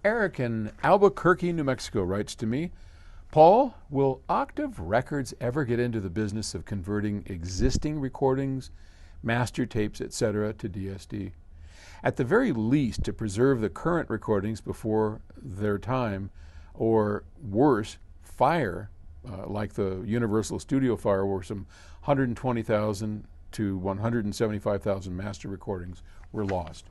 Eric in Albuquerque, New Mexico writes to me, Paul, will Octave Records ever get into the business of converting existing recordings, master tapes, etc. to DSD? At the very least, to preserve the current recordings before their time, or worse, fire, like the Universal Studio fire, where some 120,000 to 175,000 master recordings were lost.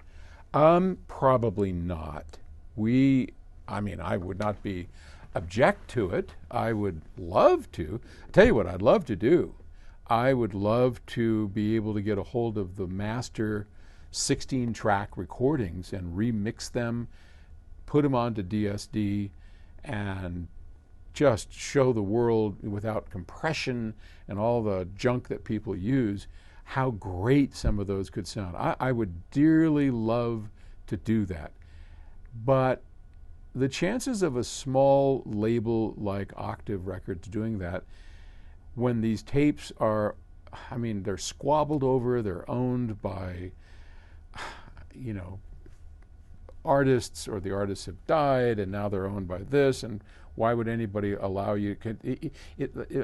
Probably not. I would not be object to it. I would love to. I'll tell you what I'd love to do. I would love to be able to get a hold of the master 16-track recordings and remix them, put them onto DSD, and just show the world without compression and all the junk that people use how great some of those could sound. I would dearly love to do that. But the chances of a small label like Octave Records doing that, when these tapes are, they're squabbled over, they're owned by, artists, or the artists have died and now they're owned by this, and why would anybody allow you?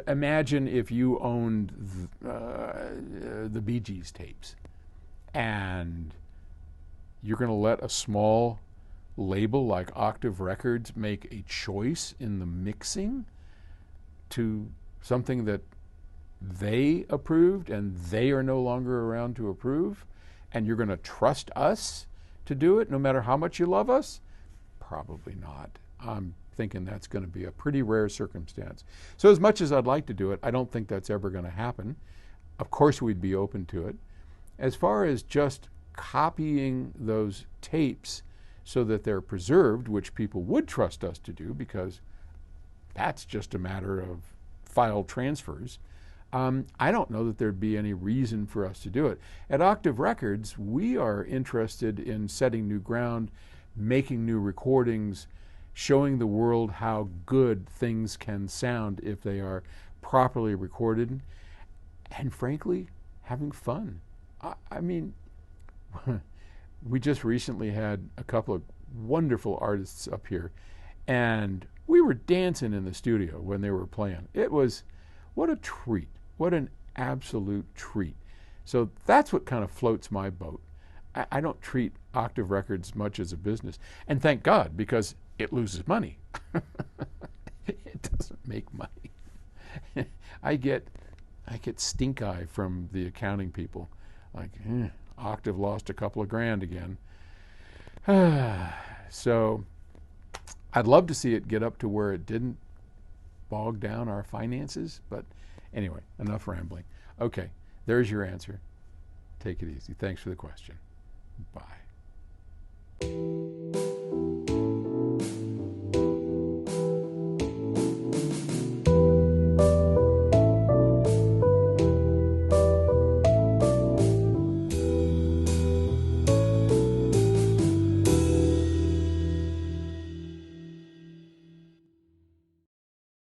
Imagine if you owned the Bee Gees tapes and you're going to let a small label like Octave Records make a choice in the mixing to something that they approved and they are no longer around to approve, and you're going to trust us to do it no matter how much you love us? Probably not. I'm thinking that's going to be a pretty rare circumstance. So as much as I'd like to do it, I don't think that's ever going to happen. Of course we'd be open to it. As far as just copying those tapes so that they're preserved, which people would trust us to do because that's just a matter of file transfers, I don't know that there'd be any reason for us to do it. At Octave Records, we are interested in setting new ground, making new recordings, showing the world how good things can sound if they are properly recorded, and frankly, having fun. We just recently had a couple of wonderful artists up here, and we were dancing in the studio when they were playing. It was, what a treat. What an absolute treat. So that's what kind of floats my boat. I don't treat Octave Records much as a business. And thank God, because it loses money. It doesn't make money. I get stink eye from the accounting people. Like, Octave lost a couple of grand again. So I'd love to see it get up to where it didn't bog down our finances, but anyway, enough rambling. Okay, there's your answer. Take it easy. Thanks for the question. Bye.